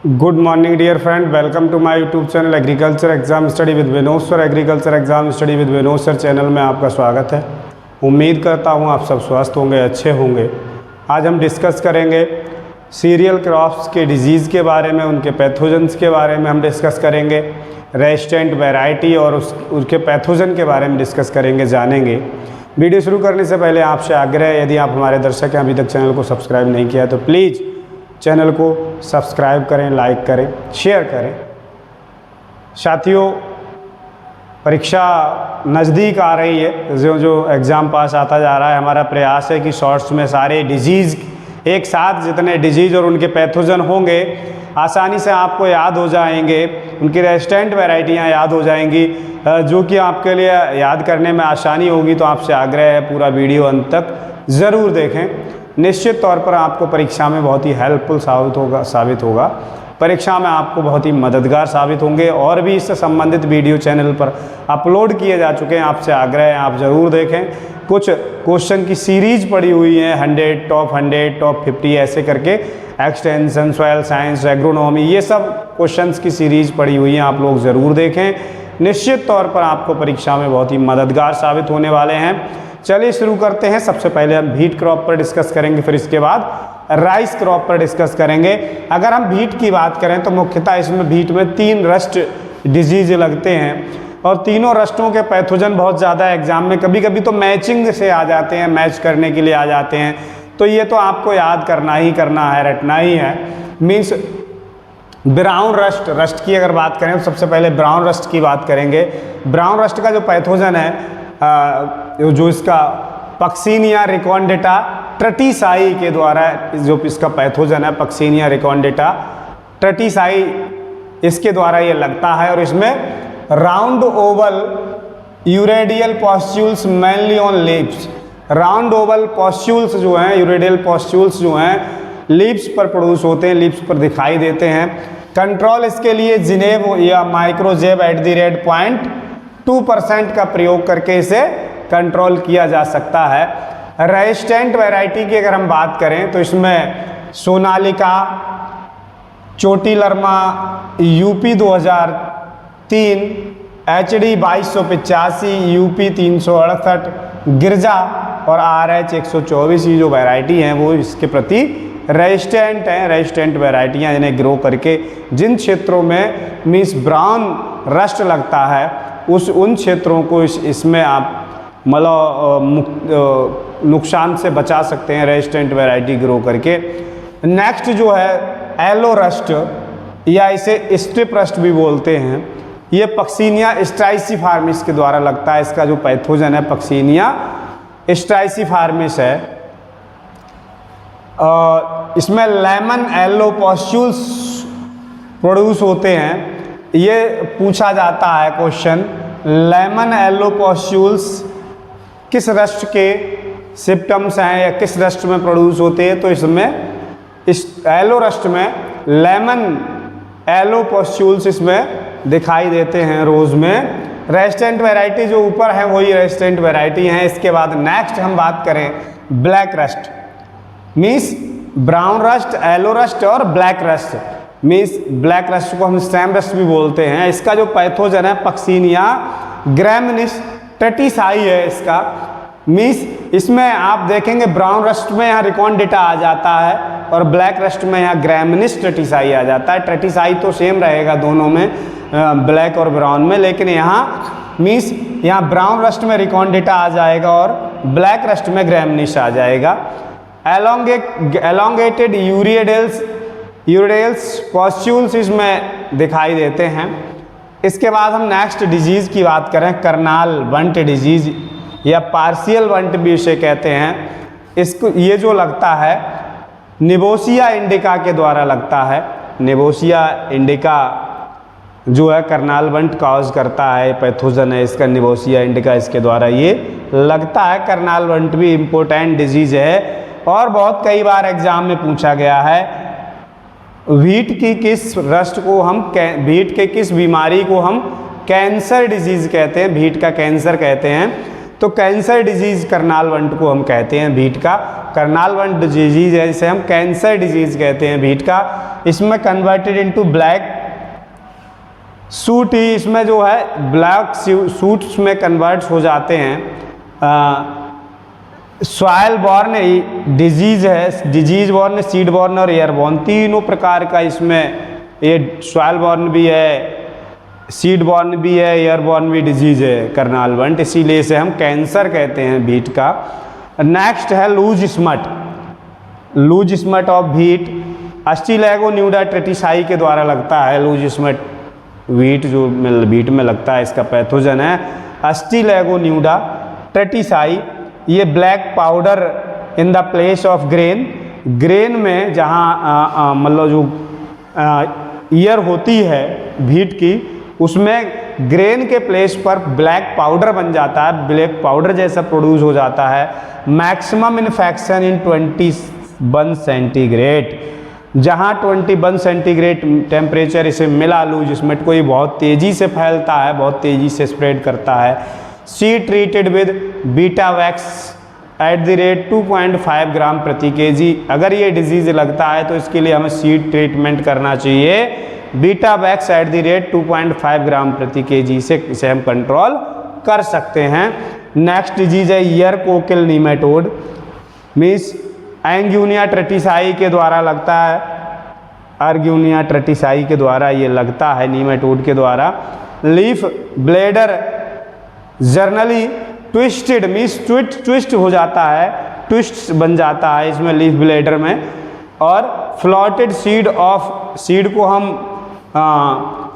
Good morning dear friend, welcome to my YouTube channel agriculture exam study with Vinod sir. Agriculture exam study with Vinod sir channel में आपका स्वागत है। उम्मीद करता हूं आप सब स्वस्थ होंगे, अच्छे होंगे। आज हम डिस्कस करेंगे सीरियल क्रॉप्स के डिजीज़ के बारे में, उनके पैथोजन्स के बारे में हम डिस्कस करेंगे। रेजिस्टेंट वैरायटी और उसके पैथोजन के बारे में डिस्कस करेंगे, जानेंगे। वीडियो शुरू करने से पहले आपसे आग्रह है, यदि आप हमारे दर्शक हैं, अभी तक चैनल को सब्सक्राइब नहीं किया तो प्लीज़ चैनल को सब्सक्राइब करें, लाइक करें, शेयर करें। साथियों, परीक्षा नज़दीक आ रही है, जो एग्ज़ाम पास आता जा रहा है। हमारा प्रयास है कि शॉर्ट्स में सारे डिजीज़ एक साथ, जितने डिजीज़ और उनके पैथोजन होंगे आसानी से आपको याद हो जाएंगे, उनकी रेजिस्टेंट वैरायटियाँ याद हो जाएंगी, जो कि आपके लिए याद करने में आसानी होगी। तो आपसे आग्रह है, पूरा वीडियो अंत तक ज़रूर देखें। निश्चित तौर पर आपको परीक्षा में बहुत ही हेल्पफुल साबित होगा। परीक्षा में आपको बहुत ही मददगार साबित होंगे। और भी इससे संबंधित वीडियो चैनल पर अपलोड किए जा चुके हैं, आपसे आग्रह है आप ज़रूर देखें। कुछ क्वेश्चन की सीरीज पड़ी हुई है, 100, टॉप 100, टॉप 50 ऐसे करके, एक्सटेंशन, सॉइल साइंस, एग्रोनॉमी, ये सब क्वेश्चंस की सीरीज पड़ी हुई है, आप लोग ज़रूर देखें। निश्चित तौर पर आपको परीक्षा में बहुत ही मददगार साबित होने वाले हैं। चलिए शुरू करते हैं। सबसे पहले हम व्हीट क्रॉप पर डिस्कस करेंगे, फिर इसके बाद राइस क्रॉप पर डिस्कस करेंगे। अगर हम व्हीट की बात करें तो मुख्यतः इसमें व्हीट में 3 रस्ट डिजीज लगते हैं और तीनों रस्टों के पैथोजन बहुत ज़्यादा एग्जाम में कभी कभी तो मैचिंग से आ जाते हैं, मैच करने के लिए आ जाते हैं। तो ये तो आपको याद करना ही करना है, रटना ही है। मीन्स ब्राउन रस्ट की अगर बात करें तो सबसे पहले ब्राउन रस्ट की बात करेंगे। ब्राउन रस्ट का जो पैथोजन है, जो इसका पक्सीनिया रिकॉन्डेटा ट्रटिसाई के द्वारा जो इसका पैथोजन है, पक्सीनिया रिकॉन्डेटा ट्रटिसाई, इसके द्वारा ये लगता है। और इसमें round oval uredial pustules mainly on leaves, round oval pustules जो हैं, यूरेडियल पॉस्ट्यूल्स जो हैं लीव्स पर प्रोड्यूस होते हैं, लीव्स पर दिखाई देते हैं। कंट्रोल इसके लिए जिनेव या माइक्रोजेब @0.2% का प्रयोग करके इसे कंट्रोल किया जा सकता है। रेजिस्टेंट वैरायटी की अगर हम बात करें तो इसमें सोनालिका, चोटीलर्मा, यूपी 2003, HD 2285, यूपी 368, गिरजा और RH 124, ये जो वैरायटी हैं वो इसके प्रति रेजिस्टेंट हैं। रेजिस्टेंट वैरायटियाँ जिन्हें ग्रो करके जिन क्षेत्रों में मीन्स ब्राउन रस्ट लगता है उन क्षेत्रों को इसमें आप मतलब नुकसान से बचा सकते हैं, रेजिस्टेंट वैरायटी ग्रो करके। नेक्स्ट जो है एलो रस्ट या इसे स्ट्रिप रस्ट भी बोलते हैं, ये पक्सीनिया स्ट्राइसिफार्मिस के द्वारा लगता है। इसका जो पैथोजन है पक्सीनिया स्ट्राइसिफार्मिस है। इसमें लेमन येलो पॉस्ट्यूल्स प्रोड्यूस होते हैं। ये पूछा जाता है क्वेश्चन, लेमन येलो पॉस्ट्यूल्स किस रस्ट के सिम्पटम्स हैं या किस रस्ट में प्रोड्यूस होते हैं? तो इसमें इस येलो रस्ट में लेमन येलो पॉस्ट्यूल्स इसमें दिखाई देते हैं रोज में। रेजिस्टेंट वैरायटी जो ऊपर है वही रेजिस्टेंट वैरायटी हैं। इसके बाद नेक्स्ट हम बात करें black rust, means brown rust, yellow rust और black rust. Means black rust को हम स्टेम रस्ट भी बोलते हैं। इसका जो पैथोजन है पक्सीनिया ग्रैमिनिस ट्रटिसाई है इसका। मीन्स इसमें आप देखेंगे ब्राउन रस्ट में यहाँ रिकॉन्डेटा आ जाता है और ब्लैक रस्ट में यहाँ ग्रैमिनिस ट्रटिसाई आ जाता है। ट्रटिसाई तो सेम रहेगा दोनों में, ब्लैक और ब्राउन में, लेकिन यहाँ मीन्स यहाँ ब्राउन रस्ट में रिकॉन्डेटा आ जाएगा और ब्लैक रस्ट में ग्रैमिनिस आ जाएगा। एलोंगेटेड यूरेडियल्स पॉस्ट्यूल्स इसमें दिखाई देते हैं। इसके बाद हम नेक्स्ट डिजीज़ की बात करें, करनाल बंट डिजीज़ या पार्शियल बंट भी इसे कहते हैं। इसको ये जो लगता है निबोसिया इंडिका के द्वारा लगता है। निबोसिया इंडिका जो है करनाल बंट कॉज करता है, पैथोजन है इसका निबोसिया इंडिका, इसके द्वारा ये लगता है। करनाल बंट भी इम्पोर्टेंट डिजीज़ है और बहुत कई बार एग्जाम में पूछा गया है। व्हीट की किस रस्ट को हम, व्हीट के किस बीमारी को हम कैंसर डिजीज़ कहते हैं, व्हीट का कैंसर कहते हैं? तो कैंसर डिजीज कर्नाल-वंट को हम कहते हैं बीट का। कर्नाल-वंट डिजीज है इसे हम कैंसर डिजीज कहते हैं बीट का। इसमें कन्वर्टेड इनटू ब्लैक सूट ही इसमें जो है ब्लैक सूट्स में कन्वर्ट्स हो जाते हैं। सॉइल बॉर्न डिजीज है, डिजीज बॉर्न, सीड बॉर्न और एयरबॉर्न, तीनों प्रकार का इसमें ये सॉइल बॉर्न भी है, सीड बॉर्न भी है, एयरबॉर्न भी डिजीज है कर्नाल-वंट, इसीलिए इसे हम कैंसर कहते हैं बीट का। नेक्स्ट है loose smut. Loose smut of wheat ustilago nuda tritici के द्वारा लगता है। लूज स्मट वीट जो बीट में लगता है इसका पैथोजन है अस्टिलैगोन्यूडा ट्रेटिसाई। ये black powder in the place of grain, grain में जहाँ मतलब जो ईयर होती है बीट की उसमें ग्रेन के प्लेस पर ब्लैक पाउडर बन जाता है, ब्लैक पाउडर जैसा प्रोड्यूस हो जाता है। मैक्सिमम इन्फेक्शन इन 21 सेंटीग्रेड, जहाँ 21 सेंटीग्रेड टेम्परेचर इसे मिला लूज स्मट को, ये बहुत तेज़ी से फैलता है, बहुत तेज़ी से स्प्रेड करता है। Seed treated with vitavax at the rate 2.5 gram प्रति केजी। अगर ये डिजीज लगता है तो इसके लिए हमें सीड ट्रीटमेंट करना चाहिए beta wax at the rate 2.5 gram प्रति केजी से इसे हम कंट्रोल कर सकते हैं। नेक्स्ट डिजीज है ईयर कोकिल नीमेटोड, मीन्स एंग्यूनिया ट्रेटिसाई के द्वारा लगता है, अर्ग्यूनिया ट्रेटिसाई के द्वारा ये लगता है नीमेटोड के द्वारा। Leaf bladder generally twisted, means twist हो जाता है, ट्विस्ट बन जाता है इसमें लीफ ब्लेडर में। और फ्लॉटेड सीड ऑफ, सीड को हम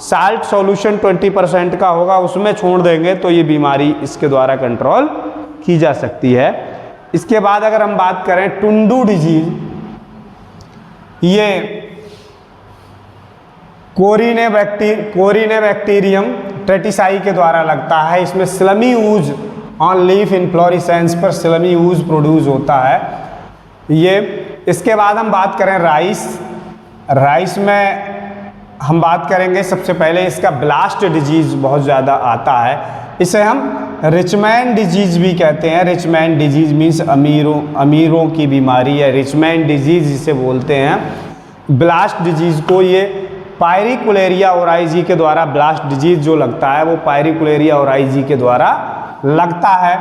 साल्ट सॉल्यूशन 20% का होगा उसमें छोड़ देंगे तो ये बीमारी इसके द्वारा कंट्रोल की जा सकती है। इसके बाद अगर हम बात करें टुंडू डिजीज, ये कोरिने बैक्टीरियम ट्रेटिसाई के द्वारा लगता है। इसमें स्लमी ऊज ऑन लीफ इनफ्लोरेसेंस पर स्लमी ऊज प्रोड्यूस होता है ये। इसके बाद हम बात करें राइस में हम बात करेंगे सबसे पहले इसका ब्लास्ट डिजीज बहुत ज़्यादा आता है, इसे हम रिचमैन डिजीज भी कहते हैं। रिचमैन डिजीज मीन्स अमीरों की बीमारी है, रिचमैन डिजीज जिसे बोलते हैं। ब्लास्ट डिजीज को ये पायरिकुलेरिया ओराइजी के द्वारा, ब्लास्ट डिजीज जो लगता है वो पायरिकुलेरिया ओराइजी के द्वारा लगता है।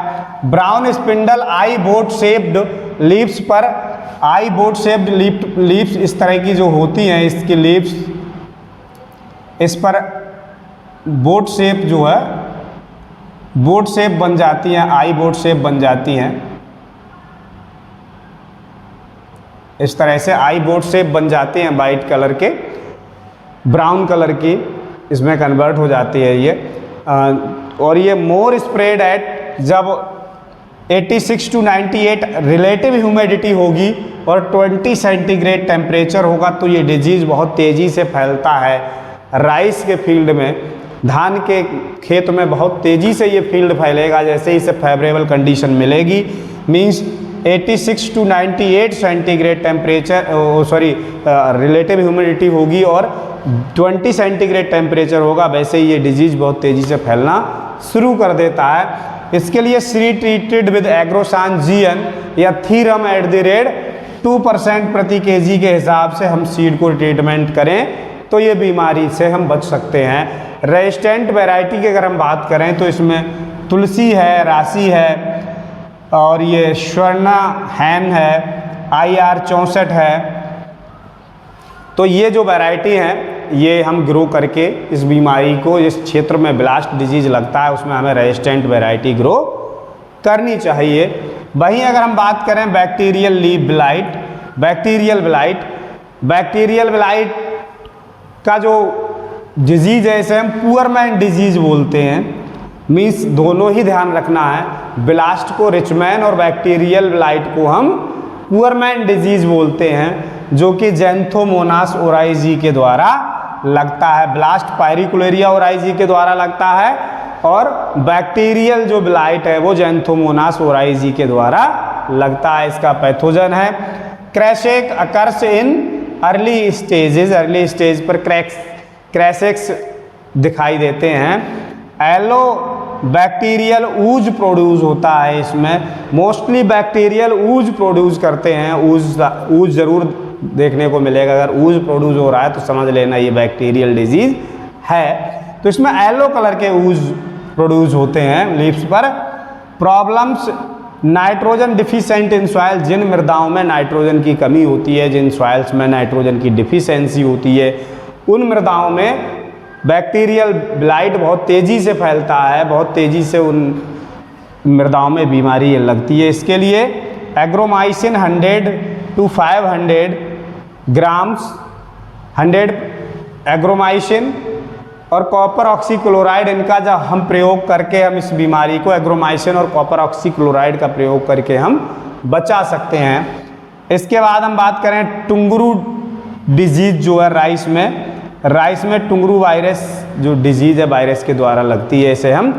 ब्राउन स्पिंडल आई बोट शेप्ड लीव्स पर, आई बोट शेप्ड लीव्स इस तरह की जो होती हैं इसकी लीव्स, इस पर बोट शेप जो है, बोट शेप बन जाती हैं, आई बोट शेप बन जाती हैं इस तरह से, आई बोट शेप बन जाते हैं वाइट कलर के, ब्राउन कलर की इसमें कन्वर्ट हो जाती है ये। और ये मोर स्प्रेड एट, जब 86 to 98 रिलेटिव ह्यूमिडिटी होगी और 20 सेंटीग्रेड टेम्परेचर होगा तो ये डिजीज़ बहुत तेज़ी से फैलता है। राइस के फील्ड में, धान के खेत में बहुत तेज़ी से ये फील्ड फैलेगा जैसे ही इसे फेवरेबल कंडीशन मिलेगी। Means 86 to 98 centigrade temperature relative humidity होगी और 20 सेंटीग्रेड टेम्परेचर होगा, वैसे ही ये डिजीज़ बहुत तेज़ी से फैलना शुरू कर देता है। इसके लिए सी ट्रीटेड विद एग्रोसान जीएन या थीरम एट द रेट 2% प्रति केजी के हिसाब से हम सीड को ट्रीटमेंट करें तो ये बीमारी से हम बच सकते हैं। रेजिस्टेंट वैरायटी की अगर हम बात करें तो इसमें तुलसी है, राशि है और ये स्वर्णा हैन है, IR 64 है। तो ये जो वैरायटी हैं ये हम ग्रो करके इस बीमारी को, इस क्षेत्र में ब्लास्ट डिजीज लगता है उसमें हमें रेजिस्टेंट वैरायटी ग्रो करनी चाहिए। वहीं अगर हम बात करें bacterial leaf blight, bacterial blight का जो डिजीज है इसे हम पुअरमैन डिजीज बोलते हैं। मीन्स दोनों ही ध्यान रखना है, ब्लास्ट को रिचमैन और बैक्टीरियल ब्लाइट को हम पुअरमैन डिजीज बोलते हैं जो कि ज़ैंथोमोनास ओराइजी के द्वारा लगता है। ब्लास्ट पायरिकुलेरिया ओराइजी के द्वारा लगता है और बैक्टीरियल जो ब्लाइट है वो ज़ैंथोमोनास ओराइजी के द्वारा लगता है। इसका पैथोजन है क्रैशेक occurs in early stages, early stage पर क्रैशेक्स दिखाई देते हैं। बैक्टीरियल ऊज प्रोड्यूस होता है इसमें, मोस्टली बैक्टीरियल ऊज प्रोड्यूस करते हैं। ऊज ज़रूर देखने को मिलेगा, अगर ऊज प्रोड्यूस हो रहा है तो समझ लेना ये बैक्टीरियल डिजीज है। तो इसमें येलो कलर के ऊज प्रोड्यूस होते हैं लीव्स पर। Problems nitrogen deficient in soil, जिन मृदाओं में नाइट्रोजन की कमी होती है, जिन सॉइल्स में नाइट्रोजन की डिफिशेंसी होती है, उन मृदाओं में बैक्टीरियल ब्लाइट बहुत तेज़ी से फैलता है, बहुत तेज़ी से उन मृदाओं में बीमारी लगती है। इसके लिए एग्रोमाइसिन 100 to 500 ग्राम्स 100 एग्रोमाइसिन और कॉपर ऑक्सीक्लोराइड, इनका जब हम प्रयोग करके हम इस बीमारी को एग्रोमाइसिन और कॉपर ऑक्सीक्लोराइड का प्रयोग करके हम बचा सकते हैं। इसके बाद हम बात करें टुंगरू डिजीज जो है राइस में टुंगरू वायरस जो डिजीज है वायरस के द्वारा लगती है, इसे हम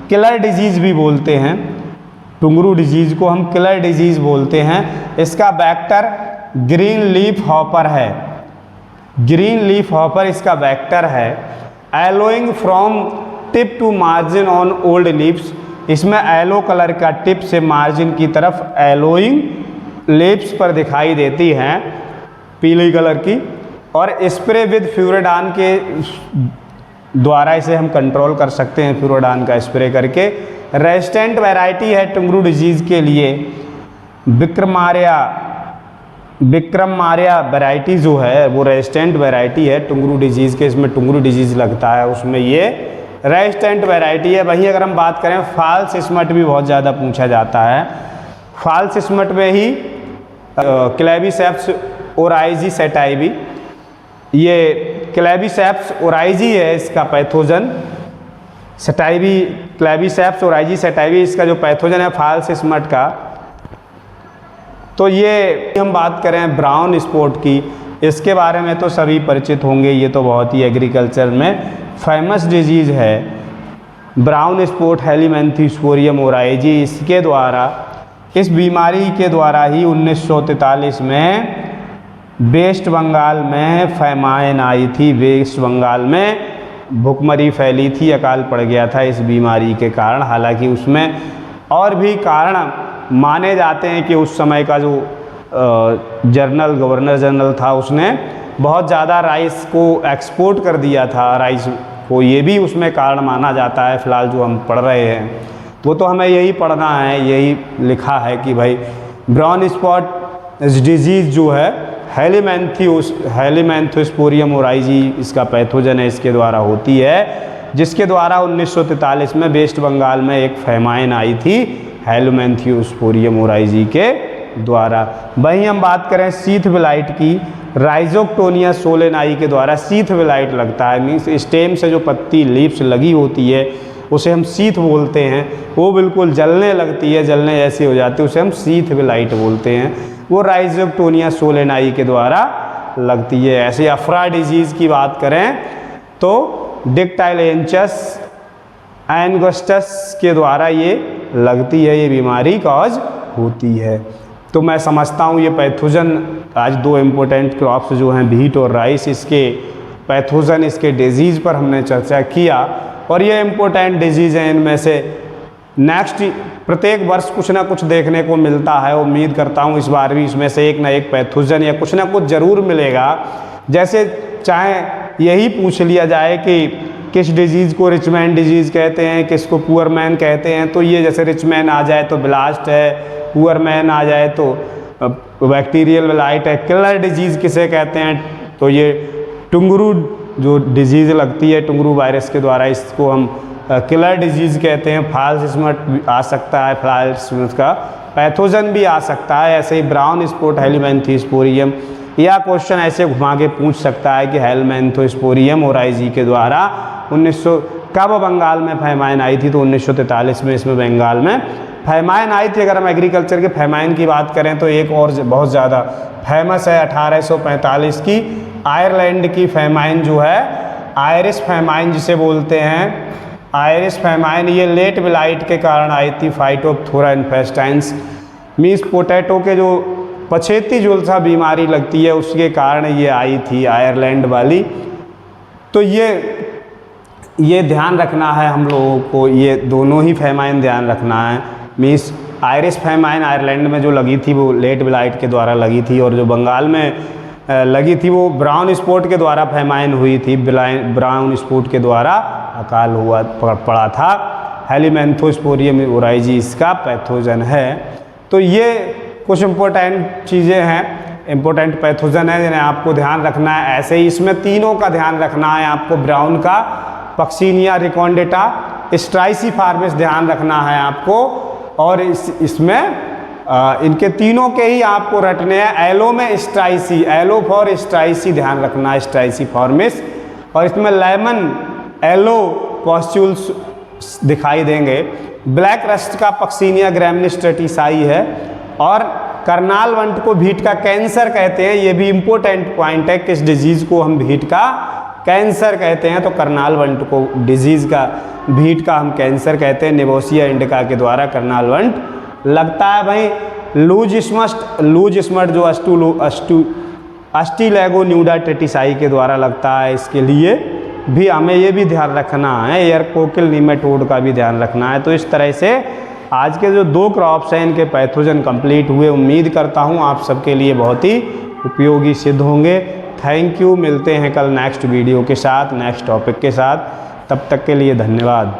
किलर डिजीज भी बोलते हैं। टुंगरू डिजीज को हम किलर डिजीज बोलते हैं। इसका वेक्टर ग्रीन लीफ हॉपर है, ग्रीन लीफ हॉपर इसका वेक्टर है। Yellowing from tip to margin on old leaves, इसमें येलो कलर का टिप से मार्जिन की तरफ एलोइंग लीव्स पर दिखाई देती हैं पीली कलर की। और स्प्रे विद फ्यूरेडान के द्वारा इसे हम कंट्रोल कर सकते हैं, फ्यूरेडान का स्प्रे करके। रेजिस्टेंट वैरायटी है टुंगरू डिजीज़ के लिए विक्रमार्या वैरायटी जो है वो रेजिस्टेंट वैरायटी है टुंगरू डिजीज़ के। इसमें टुंगरू डिजीज़ लगता है, उसमें ये रेजिस्टेंट वैरायटी है। वहीं अगर हम बात करें फॉल्स स्मट भी बहुत ज़्यादा पूछा जाता है। फॉल्स स्मट में ही क्लेबिसेप्स ओराइजी सेटाइवी, ये क्लेबिसेप्स ओराइजी है इसका पैथोजन। सेटाइवी क्लेबिसेप्स ओराइजी सेटाइवी इसका जो पैथोजन है फॉल्स स्मट का। तो ये हम बात करें ब्राउन स्पॉट की, इसके बारे में तो सभी परिचित होंगे, ये तो बहुत ही एग्रीकल्चर में फेमस डिजीज़ है ब्राउन स्पॉट हेलीमेंथ्योस्पोरियम ओराइजी। इसके द्वारा, इस बीमारी के द्वारा ही 1943 में वेस्ट बंगाल में फेमाइन आई थी। वेस्ट बंगाल में भुखमरी फैली थी, अकाल पड़ गया था इस बीमारी के कारण। हालांकि उसमें और भी कारण माने जाते हैं कि उस समय का जो गवर्नर जनरल था उसने बहुत ज़्यादा राइस को एक्सपोर्ट कर दिया था, राइस को, ये भी उसमें कारण माना जाता है। फ़िलहाल जो हम पढ़ रहे हैं वो तो हमें यही पढ़ना है, यही लिखा है कि भाई ब्राउन स्पॉट डिजीज़ जो है हेलीमेंथ्योस्पोरियम ओराइजी इसका पैथोजन है, इसके द्वारा होती है, जिसके द्वारा 1943 में वेस्ट बंगाल में एक फेमाइन आई थी हेलीमेंथ्योस्पोरियम ओराइजी के द्वारा। वहीं हम बात करें सीथ विलाइट की, राइजोक्टोनिया सोलेनाई के द्वारा सीथ विलाइट लगता है। मीन्स स्टेम से जो पत्ती लीव्स लगी होती है उसे हम सीथ बोलते हैं, वो बिल्कुल जलने लगती है, जलने जैसी हो जाती है, उसे हम सीथ विलाइट बोलते हैं। वो राइजोक्टोनिया सोलेनाई के द्वारा लगती है। ऐसे अफरा डिजीज़ की बात करें तो डिक्टाइलेंचस एंगस्टस के द्वारा ये लगती है, ये बीमारी कॉज होती है। तो मैं समझता हूँ ये पैथोजन, आज दो इम्पोर्टेंट क्रॉप्स जो हैं व्हीट और राइस, इसके पैथोजन, इसके डिजीज़ पर हमने चर्चा किया। और ये इम्पोर्टेंट डिजीज़ हैं, इनमें से नेक्स्ट प्रत्येक वर्ष कुछ ना कुछ देखने को मिलता है। उम्मीद करता हूँ इस बार भी इसमें से एक ना एक पैथोजन या कुछ ना कुछ ज़रूर मिलेगा। जैसे चाहे यही पूछ लिया जाए कि किस डिजीज़ को रिचमैन डिजीज़ कहते हैं, किसको पुअर मैन कहते हैं, तो ये जैसे रिचमैन आ जाए तो ब्लास्ट है, पुअर मैन आ जाए तो बैक्टीरियल विलाइट है। किलर डिजीज़ किसे कहते हैं, तो ये टुंगरू जो डिजीज़ लगती है टुंगरू वायरस के द्वारा, इसको हम किलर डिजीज़ कहते हैं। फॉल्स स्मट आ सकता है, फॉल्स स्मट का पैथोजन भी आ सकता है। ऐसे ही ब्राउन स्पॉट हेलीमेंथ्योस्पोरियम, या क्वेश्चन ऐसे घुमा के पूछ सकता है कि हेलीमेंथ्योस्पोरियम ओराइजी के द्वारा 1900 कब बंगाल में फेमाइन आई थी, तो 1943 में इसमें बंगाल में फेमाइन आई थी। अगर हम एग्रीकल्चर के फेमाइन की बात करें तो एक और बहुत ज़्यादा फेमस है 1845 की आयरलैंड की फेमाइन जो है, आयरिश फेमाइन जिसे बोलते हैं, आयरिश फेमाइन, ये लेट विलाइट के कारण आई थी। फाइटोप्थोरा इन्फेस्टाइंस मीन्स पोटैटो के जो पछेती झुलसा बीमारी लगती है उसके कारण ये आई थी आयरलैंड वाली। तो ये ये ध्यान रखना है हम लोगों को, ये दोनों ही फेमाइन ध्यान रखना है। मीन्स आयरिश फेमाइन आयरलैंड में जो लगी थी वो लेट ब्लाइट के द्वारा लगी थी, और जो बंगाल में लगी थी वो ब्राउन स्पॉट के द्वारा फेमाइन हुई थी। ब्राउन स्पॉट के द्वारा अकाल हुआ पड़ा था। हेलिमेंथोस्पोरियम ओराइजी इसका पैथोजन है। तो ये कुछ इम्पोर्टेंट चीज़ें हैं, इम्पोर्टेंट पैथोजन है जिन्हें आपको ध्यान रखना है। ऐसे ही इसमें तीनों का ध्यान रखना है आपको, ब्राउन का, पक्सीनिया रिकॉन्डेटा, स्ट्राइसीफॉर्मिस ध्यान रखना है आपको, और इसमें इनके तीनों के ही आपको रटने हैं। एलो में स्ट्राइसी, एलो फॉर स्ट्राइसी ध्यान रखना है, स्ट्राइसीफॉर्मिस, और इसमें लेमन एलो पॉस्ट्यूल्स दिखाई देंगे। ब्लैक रस्ट का पक्सीनिया ग्रैमिनिस्ट्रेटिसाई है, और करनाल वंट को भीट का कैंसर कहते हैं। ये भी इम्पोर्टेंट पॉइंट है, किस डिजीज़ को हम भीट का कैंसर कहते हैं, तो करनाल वंट को डिजीज़ का भीट का हम कैंसर कहते हैं। निबोसिया इंडिका के द्वारा करनाल वंट लगता है भाई। लूज स्मट जो अस्टिलैगो न्यूडाटेटिसाई के द्वारा लगता है, इसके लिए भी हमें ये भी ध्यान रखना है। एयर कोकिल नीमेटोड का भी ध्यान रखना है। तो इस तरह से आज के जो 2 क्रॉप्स हैं इनके पैथोजन कंप्लीट हुए। उम्मीद करता हूँ आप सबके लिए बहुत ही उपयोगी सिद्ध होंगे। Thank you. मिलते हैं कल नेक्स्ट वीडियो के साथ, नेक्स्ट टॉपिक के साथ। तब तक के लिए धन्यवाद।